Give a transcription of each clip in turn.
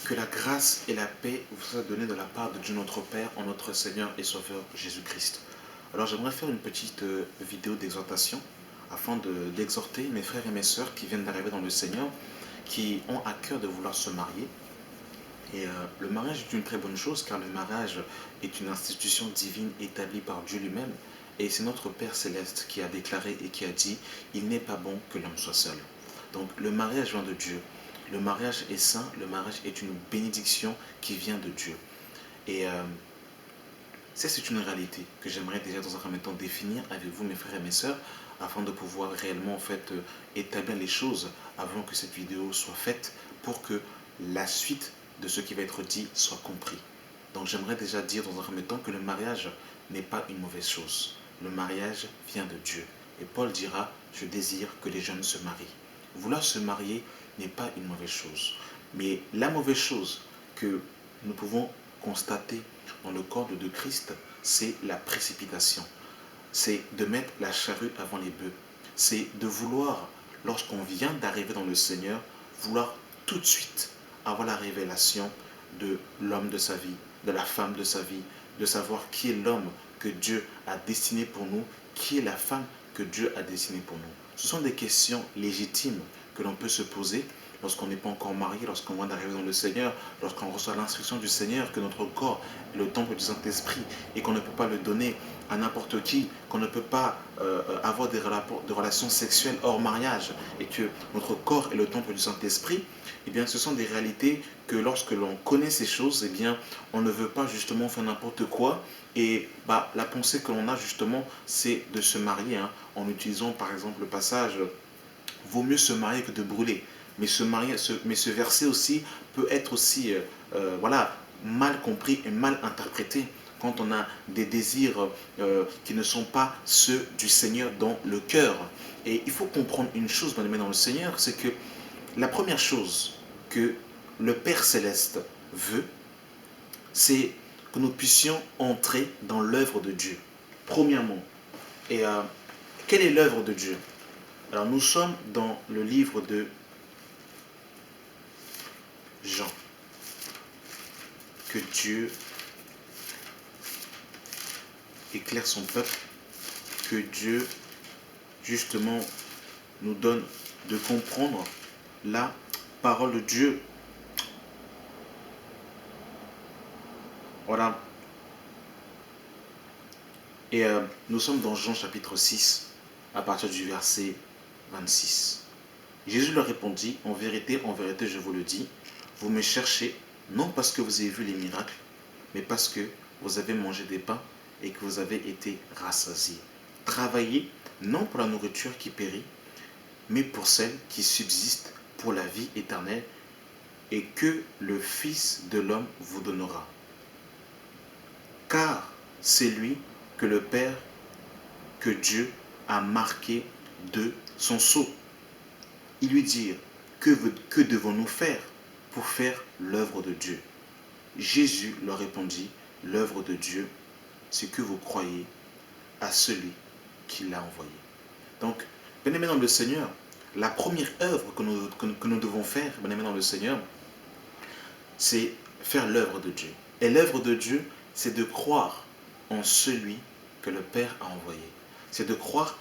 Que la grâce et la paix vous soient données de la part de Dieu notre Père en notre Seigneur et Sauveur Jésus-Christ. Alors j'aimerais faire une petite vidéo d'exhortation afin d'exhorter mes frères et mes sœurs qui viennent d'arriver dans le Seigneur, qui ont à cœur de vouloir se marier. Et le mariage est une très bonne chose car le mariage est une institution divine établie par Dieu lui-même. Et c'est notre Père Céleste qui a déclaré et qui a dit « Il n'est pas bon que l'homme soit seul ». Donc le mariage vient de Dieu. Le mariage est saint, le mariage est une bénédiction qui vient de Dieu. Et ça, c'est une réalité que j'aimerais déjà dans un premier temps définir avec vous, mes frères et mes sœurs, afin de pouvoir réellement en fait établir les choses avant que cette vidéo soit faite pour que la suite de ce qui va être dit soit compris. Donc j'aimerais déjà dire dans un premier temps que le mariage n'est pas une mauvaise chose. Le mariage vient de Dieu. Et Paul dira, je désire que les jeunes se marient. Vouloir se marier n'est pas une mauvaise chose. Mais la mauvaise chose que nous pouvons constater dans le corps de Christ, c'est la précipitation. C'est de mettre la charrue avant les bœufs. C'est de vouloir, lorsqu'on vient d'arriver dans le Seigneur, vouloir tout de suite avoir la révélation de l'homme de sa vie, de la femme de sa vie, de savoir qui est l'homme que Dieu a destiné pour nous, qui est la femme que Dieu a destinée pour nous. Ce sont des questions légitimes que l'on peut se poser lorsqu'on n'est pas encore marié, lorsqu'on vient d'arriver dans le Seigneur, lorsqu'on reçoit l'instruction du Seigneur, que notre corps est le temple du Saint-Esprit et qu'on ne peut pas le donner à n'importe qui, qu'on ne peut pas avoir des relations sexuelles hors mariage et que notre corps est le temple du Saint-Esprit, eh bien ce sont des réalités que lorsque l'on connaît ces choses, eh bien on ne veut pas justement faire n'importe quoi et la pensée que l'on a justement c'est de se marier en utilisant par exemple le passage « vaut mieux se marier que de brûler ». Mais ce verset aussi peut être aussi mal compris et mal interprété quand on a des désirs qui ne sont pas ceux du Seigneur dans le cœur. Et il faut comprendre une chose, bien aimé dans le Seigneur, c'est que la première chose que le Père Céleste veut, c'est que nous puissions entrer dans l'œuvre de Dieu, premièrement. Et quelle est l'œuvre de Dieu? Alors nous sommes dans le livre de Jean. Que Dieu éclaire son peuple, que Dieu justement nous donne de comprendre la parole de Dieu. Voilà. Et nous sommes dans Jean chapitre 6, à partir du verset 26. Jésus leur répondit, en vérité, je vous le dis, vous me cherchez, non parce que vous avez vu les miracles, mais parce que vous avez mangé des pains et que vous avez été rassasiés. Travaillez, non pour la nourriture qui périt, mais pour celle qui subsiste pour la vie éternelle et que le Fils de l'homme vous donnera. Car c'est lui que le Père, que Dieu a marqué de son sceau. Ils lui dirent, que devons-nous faire pour faire l'œuvre de Dieu? Jésus leur répondit, l'œuvre de Dieu, c'est que vous croyez à celui qui l'a envoyé. Donc, bien aimé dans le Seigneur, la première œuvre que nous devons faire, bien aimé dans le Seigneur, c'est faire l'œuvre de Dieu. Et l'œuvre de Dieu, c'est de croire en celui que le Père a envoyé. C'est de croire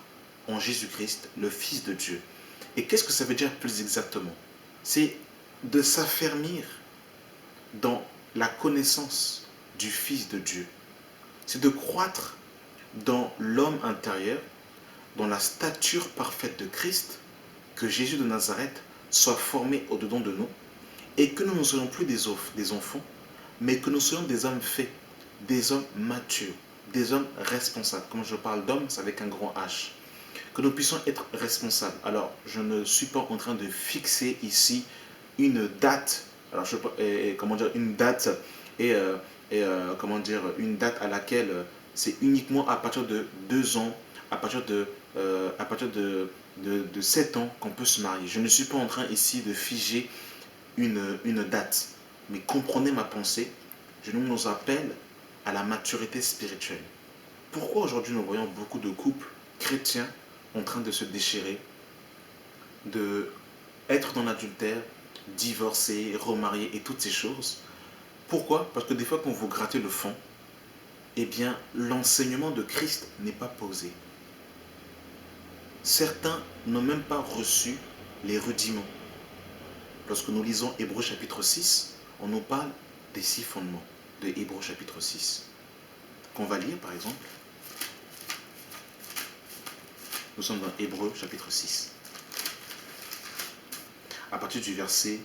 en Jésus-Christ, le Fils de Dieu. Et qu'est-ce que ça veut dire plus exactement? C'est de s'affermir dans la connaissance du Fils de Dieu. C'est de croître dans l'homme intérieur, dans la stature parfaite de Christ, que Jésus de Nazareth soit formé au-dedans de nous, et que nous ne soyons plus des enfants, mais que nous soyons des hommes faits, des hommes matures, des hommes responsables. Quand je parle d'hommes, c'est avec un grand H. Que nous puissions être responsables. Alors, je ne suis pas en train de fixer ici une date, alors une date une date à laquelle c'est uniquement à partir de 2 ans, à partir de 7 ans qu'on peut se marier. Je ne suis pas en train ici de figer une date, mais comprenez ma pensée, je nous appelle à la maturité spirituelle. Pourquoi aujourd'hui nous voyons beaucoup de couples chrétiens en train de se déchirer, de être dans l'adultère, divorcer, remarier et toutes ces choses. Pourquoi? Parce que des fois, quand vous grattez le fond, eh bien, l'enseignement de Christ n'est pas posé. Certains n'ont même pas reçu les rudiments. Lorsque nous lisons Hébreux chapitre 6, on nous parle des 6 fondements de Hébreux chapitre 6. Qu'on va lire par exemple. Nous sommes dans Hébreux chapitre 6. À partir du verset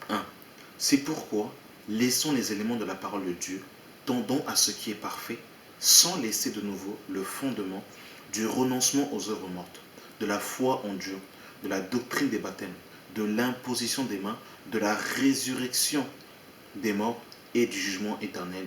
1. C'est pourquoi, laissons les éléments de la parole de Dieu, tendons à ce qui est parfait, sans laisser de nouveau le fondement du renoncement aux œuvres mortes, de la foi en Dieu, de la doctrine des baptêmes, de l'imposition des mains, de la résurrection des morts et du jugement éternel.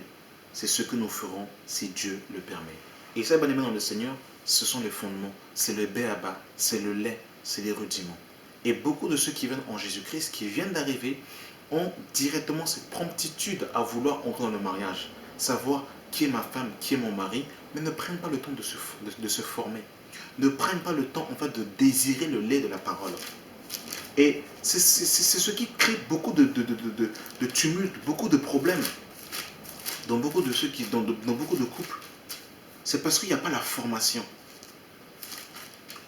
C'est ce que nous ferons si Dieu le permet. Et ça, bien-aimé dans le Seigneur, ce sont les fondements, c'est le béaba, c'est le lait, c'est les rudiments. Et beaucoup de ceux qui viennent en Jésus-Christ, qui viennent d'arriver, ont directement cette promptitude à vouloir entrer dans le mariage, savoir qui est ma femme, qui est mon mari, mais ne prennent pas le temps de se former, ne prennent pas le temps en fait de désirer le lait de la parole. Et c'est ce qui crée beaucoup de tumulte, beaucoup de problèmes dans beaucoup de ceux qui, dans beaucoup de couples. C'est parce qu'il n'y a pas la formation.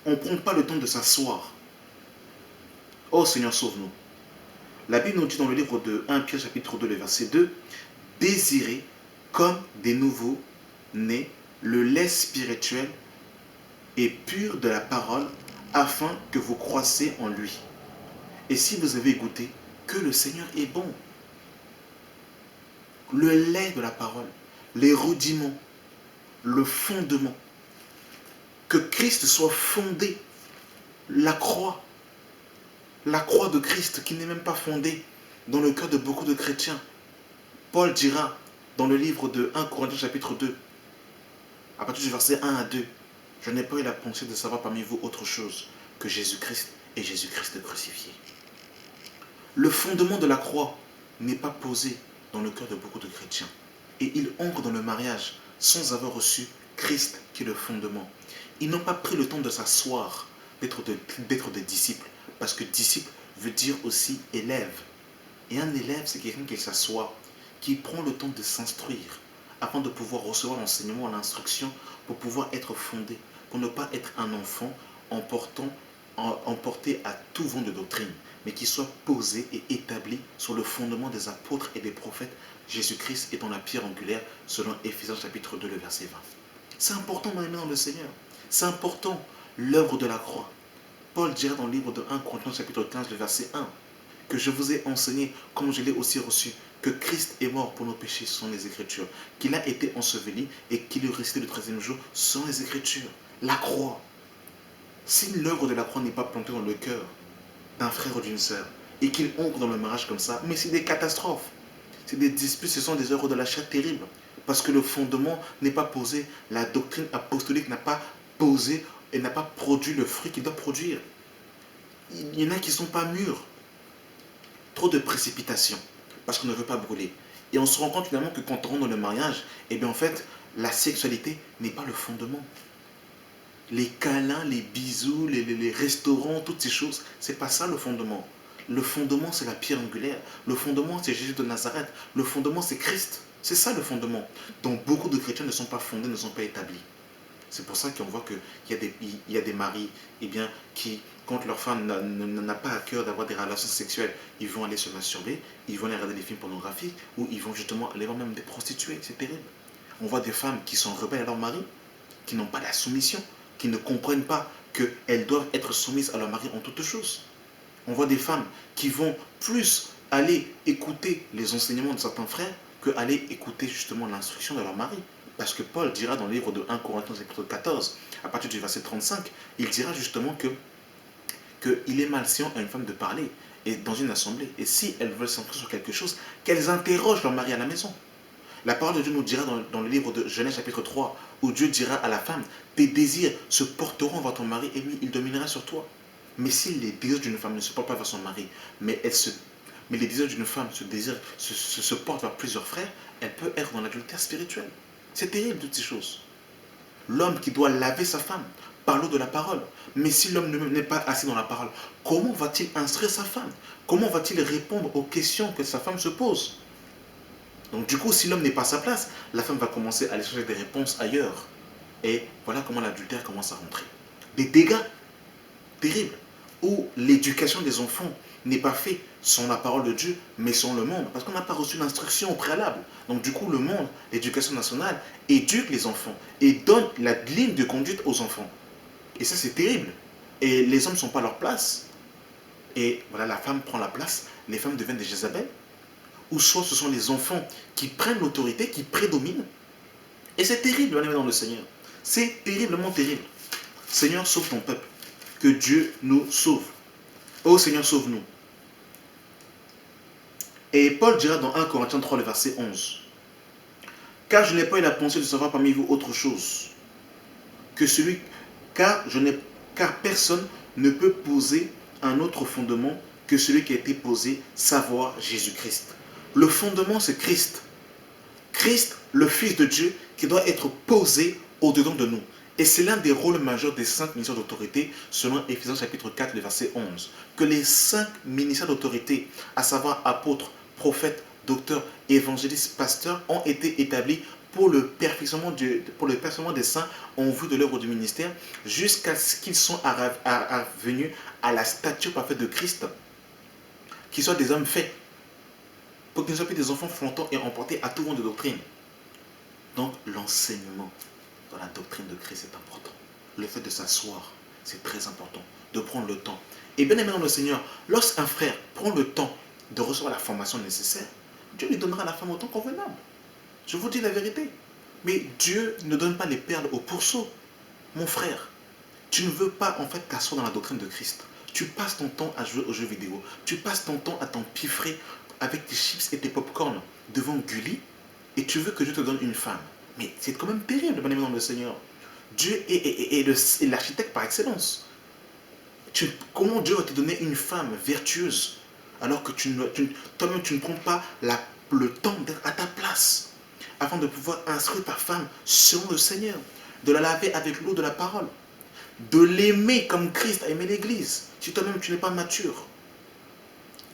On ne prend pas le temps de s'asseoir. Oh Seigneur, sauve-nous. La Bible nous dit dans le livre de 1 Pierre chapitre 2, le verset 2, désirez comme des nouveaux nés le lait spirituel et pur de la parole afin que vous croissiez en lui. Et si vous avez goûté que le Seigneur est bon, le lait de la parole, les rudiments, le fondement, que Christ soit fondé, la croix de Christ qui n'est même pas fondée dans le cœur de beaucoup de chrétiens. Paul dira dans le livre de 1 Corinthiens chapitre 2, à partir du verset 1 à 2, je n'ai pas eu la pensée de savoir parmi vous autre chose que Jésus-Christ et Jésus-Christ crucifié. Le fondement de la croix n'est pas posé dans le cœur de beaucoup de chrétiens. Et ils entrent dans le mariage sans avoir reçu Christ qui est le fondement. Ils n'ont pas pris le temps de s'asseoir, d'être des disciples. Parce que disciple veut dire aussi élève. Et un élève, c'est quelqu'un qui s'assoit, qui prend le temps de s'instruire, afin de pouvoir recevoir l'enseignement, l'instruction, pour pouvoir être fondé, pour ne pas être un enfant emporté à tout vent de doctrine, mais qui soit posé et établi sur le fondement des apôtres et des prophètes, Jésus-Christ étant la pierre angulaire, selon Éphésiens chapitre 2, le verset 20. C'est important, mon ami dans le Seigneur. C'est important, l'œuvre de la croix. Paul dira dans le livre de 1 Corinthiens chapitre 15, le verset 1, que je vous ai enseigné, comme je l'ai aussi reçu, que Christ est mort pour nos péchés selon les Écritures, qu'il a été enseveli et qu'il est resté le 13e jour selon les Écritures. La croix. Si l'œuvre de la croix n'est pas plantée dans le cœur d'un frère ou d'une sœur, et qu'il entre dans le mariage comme ça, mais c'est des catastrophes. C'est des disputes, ce sont des œuvres de la chair terribles. Parce que le fondement n'est pas posé, la doctrine apostolique n'a pas posé et n'a pas produit le fruit qu'il doit produire. Il y en a qui ne sont pas mûrs. Trop de précipitation, parce qu'on ne veut pas brûler. Et on se rend compte finalement que quand on rentre dans le mariage, eh bien en fait, la sexualité n'est pas le fondement. Les câlins, les bisous, les restaurants, toutes ces choses, c'est pas ça le fondement. Le fondement, c'est la pierre angulaire. Le fondement, c'est Jésus de Nazareth. Le fondement, c'est Christ. C'est ça le fondement. Donc beaucoup de chrétiens ne sont pas fondés, ne sont pas établis. C'est pour ça qu'on voit qu'il y a des maris qui, quand leur femme n'a pas à cœur d'avoir des relations sexuelles, ils vont aller se masturber, ils vont aller regarder des films pornographiques, ou ils vont justement aller voir même des prostituées. C'est terrible. On voit des femmes qui sont rebelles à leur mari, qui n'ont pas la soumission, qui ne comprennent pas qu'elles doivent être soumises à leur mari en toutes choses. On voit des femmes qui vont plus aller écouter les enseignements de certains frères qu'aller écouter justement l'instruction de leur mari. Parce que Paul dira dans le livre de 1 Corinthiens chapitre 14, à partir du verset 35, il dira justement qu'il est malséant à une femme de parler et dans une assemblée. Et si elles veulent s'entrer sur quelque chose, qu'elles interrogent leur mari à la maison. La parole de Dieu nous dira dans le livre de Genèse chapitre 3, où Dieu dira à la femme, tes désirs se porteront vers ton mari et lui, il dominera sur toi. Mais si les désirs d'une femme ne se portent pas vers son mari, mais les désirs d'une femme se portent vers plusieurs frères, elle peut être dans l'adultère spirituel. C'est terrible toutes ces choses. L'homme qui doit laver sa femme par l'eau de la parole. Mais si l'homme n'est pas assis dans la parole, comment va-t-il instruire sa femme? Comment va-t-il répondre aux questions que sa femme se pose? Donc du coup, si l'homme n'est pas à sa place, la femme va commencer à aller chercher des réponses ailleurs. Et voilà comment l'adultère commence à rentrer. Des dégâts terribles, où l'éducation des enfants n'est pas faite sans la parole de Dieu, mais sans le monde, parce qu'on n'a pas reçu l'instruction au préalable. Donc du coup, le monde, l'éducation nationale, éduque les enfants et donne la ligne de conduite aux enfants. Et ça, c'est terrible. Et les hommes ne sont pas à leur place. Et voilà, la femme prend la place, les femmes deviennent des Jézabel, ou soit ce sont les enfants qui prennent l'autorité, qui prédominent. Et c'est terrible, on est dans le Seigneur. C'est terriblement terrible. Seigneur, sauve ton peuple. Que Dieu nous sauve. Ô Seigneur, sauve-nous. Et Paul dira dans 1 Corinthiens 3, le verset 11. Car je n'ai pas eu la pensée de savoir parmi vous autre chose que celui, car personne ne peut poser un autre fondement que celui qui a été posé, savoir Jésus-Christ. Le fondement, c'est Christ. Christ, le Fils de Dieu, qui doit être posé au-dedans de nous. Et c'est l'un des rôles majeurs des 5 ministères d'autorité, selon Éphésiens chapitre 4, le verset 11. Que les 5 ministères d'autorité, à savoir apôtres, prophètes, docteurs, évangélistes, pasteurs, ont été établis pour le perfectionnement des saints en vue de l'œuvre du ministère, jusqu'à ce qu'ils soient venus à la stature parfaite de Christ, qu'ils soient des hommes faits, pour qu'ils ne soient plus des enfants flottants et emportés à tout vent de doctrine. Donc l'enseignement dans la doctrine de Christ est important. Le fait de s'asseoir, c'est très important, de prendre le temps. Et bien aimé dans le Seigneur, lorsqu'un frère prend le temps de recevoir la formation nécessaire, Dieu lui donnera la femme au temps convenable. Je vous dis la vérité. Mais Dieu ne donne pas les perles au pourceau. Mon frère, tu ne veux pas en fait t'asseoir dans la doctrine de Christ. Tu passes ton temps à jouer aux jeux vidéo. Tu passes ton temps à t'empiffrer avec tes chips et tes pop-corn devant Gulli et tu veux que Dieu te donne une femme. Mais c'est quand même terrible, bien aimé dans le Seigneur. Dieu est l'architecte par excellence. Comment Dieu va te donner une femme vertueuse alors que toi-même tu ne prends pas le temps d'être à ta place afin de pouvoir instruire ta femme selon le Seigneur, de la laver avec l'eau de la parole, de l'aimer comme Christ a aimé l'Église, si toi-même tu n'es pas mature.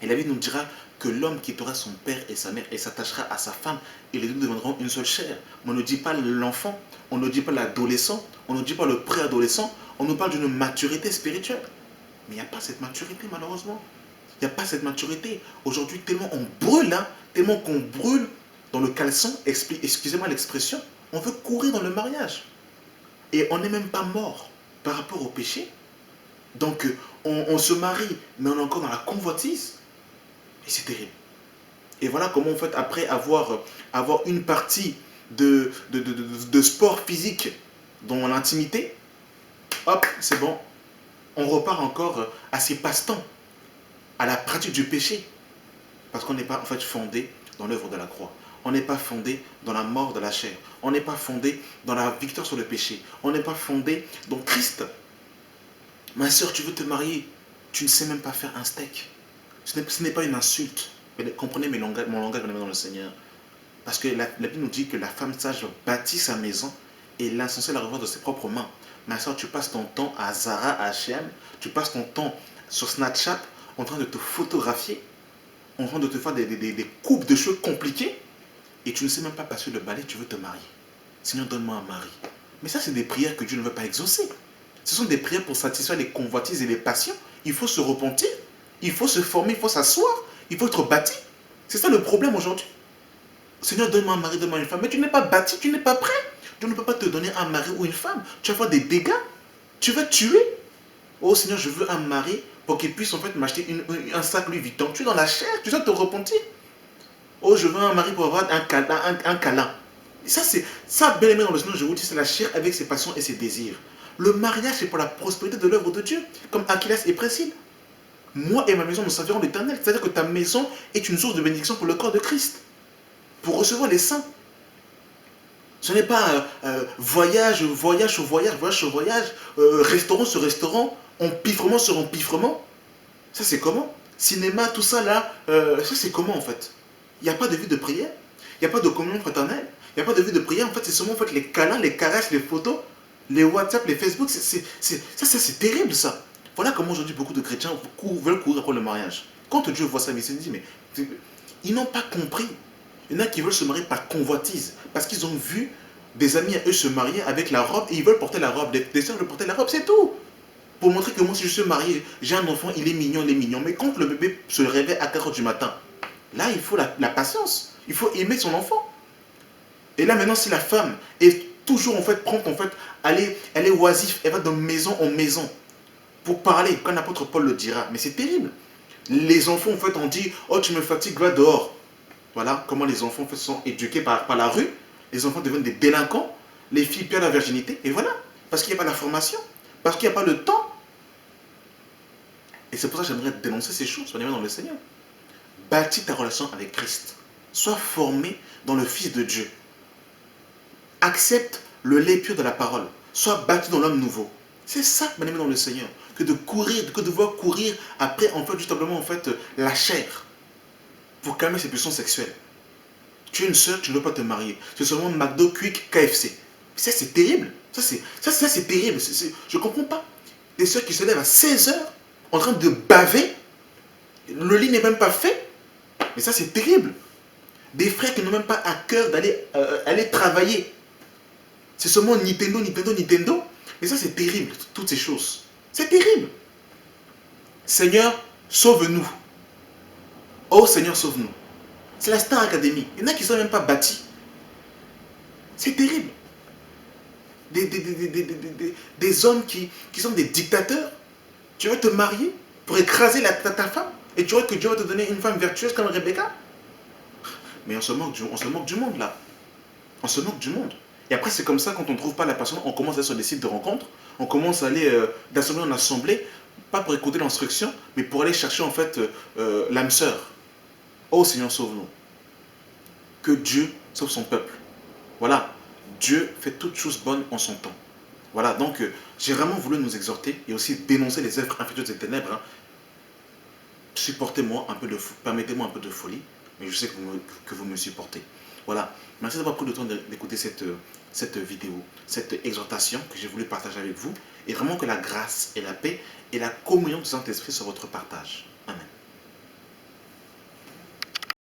Et la Bible nous dira que l'homme quittera son père et sa mère et s'attachera à sa femme et les deux deviendront une seule chair. Mais on ne dit pas l'enfant, on ne dit pas l'adolescent, on ne dit pas le préadolescent, on nous parle d'une maturité spirituelle. Mais il n'y a pas cette maturité malheureusement. Il n'y a pas cette maturité. Aujourd'hui, tellement on brûle, tellement qu'on brûle dans le caleçon, excusez-moi l'expression, on veut courir dans le mariage. Et on n'est même pas mort par rapport au péché. Donc on se marie, mais on est encore dans la convoitise. Et c'est terrible. Et voilà comment en fait, après avoir une partie de sport physique dans l'intimité, hop, c'est bon. On repart encore à ses passe-temps, à la pratique du péché. Parce qu'on n'est pas en fait fondé dans l'œuvre de la croix. On n'est pas fondé dans la mort de la chair. On n'est pas fondé dans la victoire sur le péché. On n'est pas fondé dans Christ. Ma soeur, tu veux te marier, tu ne sais même pas faire un steak. Ce n'est pas une insulte. Mais comprenez mon langage dans le Seigneur. Parce que la Bible nous dit que la femme sage bâtit sa maison et l'insensé la revoit de ses propres mains. Ma soeur, tu passes ton temps à Zara, à H&M, tu passes ton temps sur Snapchat en train de te photographier, en train de te faire des coupes de cheveux compliquées et tu ne sais même pas passer le balai, tu veux te marier. Seigneur, donne-moi un mari. Mais ça, c'est des prières que Dieu ne veut pas exaucer. Ce sont des prières pour satisfaire les convoitises et les passions. Il faut se repentir, il faut se former, il faut s'asseoir, il faut être bâti. C'est ça le problème aujourd'hui. Seigneur, donne-moi un mari, donne-moi une femme. Mais tu n'es pas bâti, tu n'es pas prêt. Dieu ne peut pas te donner un mari ou une femme. Tu vas faire des dégâts. Tu vas tuer. Oh Seigneur, je veux un mari pour qu'il puisse en fait m'acheter un sac Louis Vuitton. Tu es dans la chair, tu dois te repentir. Oh, je veux un mari pour avoir un câlin. Et ça, c'est ça, bien aimé dans le Seigneur, je vous dis, c'est la chair avec ses passions et ses désirs. Le mariage, c'est pour la prospérité de l'œuvre de Dieu, comme Aquilas et Priscille. Moi et ma maison, nous servirons l'Éternel. C'est-à-dire que ta maison est une source de bénédiction pour le corps de Christ, pour recevoir les saints. Ce n'est pas voyage sur voyage, restaurant sur restaurant, empiffrement sur empiffrement. Ça, c'est comment? Cinéma, tout ça là, ça c'est comment en fait? Il n'y a pas de vie de prière, il n'y a pas de communion fraternelle, il n'y a pas de vie de prière. En fait, c'est seulement en fait, les câlins, les caresses, les photos. Les WhatsApp, les Facebook, c'est terrible ça. Voilà comment aujourd'hui beaucoup de chrétiens veulent courir après le mariage. Quand Dieu voit ça, il se dit, mais ils n'ont pas compris. Il y en a qui veulent se marier par convoitise, parce qu'ils ont vu des amis à eux se marier avec la robe et ils veulent porter la robe. Des soeurs veulent porter la robe, c'est tout. Pour montrer que moi, si je suis marié, j'ai un enfant, il est mignon, il est mignon. Mais quand le bébé se réveille à 4 h du matin, là, il faut la patience. Il faut aimer son enfant. Et là, maintenant, si la femme est toujours en fait prompte, en fait, elle est oisif, elle va de maison en maison pour parler, comme l'apôtre Paul le dira. Mais c'est terrible. Les enfants, en fait, on dit, oh, tu me fatigues, va dehors. Voilà comment les enfants en fait, sont éduqués par la rue. Les enfants deviennent des délinquants. Les filles perdent la virginité. Et voilà. Parce qu'il n'y a pas la formation. Parce qu'il n'y a pas le temps. Et c'est pour ça que j'aimerais dénoncer ces choses, bien dans le Seigneur. Bâtis ta relation avec Christ. Sois formé dans le Fils de Dieu. Accepte le lait pur de la parole. Sois bâti dans l'homme nouveau. C'est ça, bien dans le Seigneur. Que de courir, que de devoir courir après, en fait, justement, en fait, la chair. Pour calmer ses pulsions sexuelles. Tu es une soeur, tu ne veux pas te marier. C'est seulement McDo, Quick, KFC. Ça, c'est terrible. Ça, c'est terrible. Je ne comprends pas. Des soeurs qui se lèvent à 16 h en train de baver. Le lit n'est même pas fait. Mais ça, c'est terrible. Des frères qui n'ont même pas à cœur d'aller aller travailler. C'est seulement Nintendo, Nintendo, Nintendo. Mais ça, c'est terrible, toutes ces choses. C'est terrible. Seigneur, sauve-nous. Oh Seigneur, sauve-nous. C'est la Star Academy. Il y en a qui ne sont même pas bâtis. C'est terrible. Des hommes qui sont des dictateurs. Tu veux te marier pour écraser ta femme et tu vois que Dieu va te donner une femme vertueuse comme Rebecca. Mais on se moque du monde là. On se moque du monde. Et après, c'est comme ça, quand on ne trouve pas la personne, on commence à aller sur des sites de rencontres, on commence à aller d'assemblée en assemblée, pas pour écouter l'instruction, mais pour aller chercher en fait l'âme sœur. Oh Seigneur, sauve-nous. Que Dieu sauve son peuple. Voilà, Dieu fait toutes choses bonnes en son temps. Voilà, donc j'ai vraiment voulu nous exhorter et aussi dénoncer les œuvres infectieuses des ténèbres. Hein. Supportez-moi un peu de permettez-moi un peu de folie, mais je sais que vous me supportez. Voilà, merci d'avoir pris le temps d'écouter cette vidéo, cette exhortation que j'ai voulu partager avec vous, et vraiment que la grâce et la paix et la communion du Saint-Esprit soient votre partage.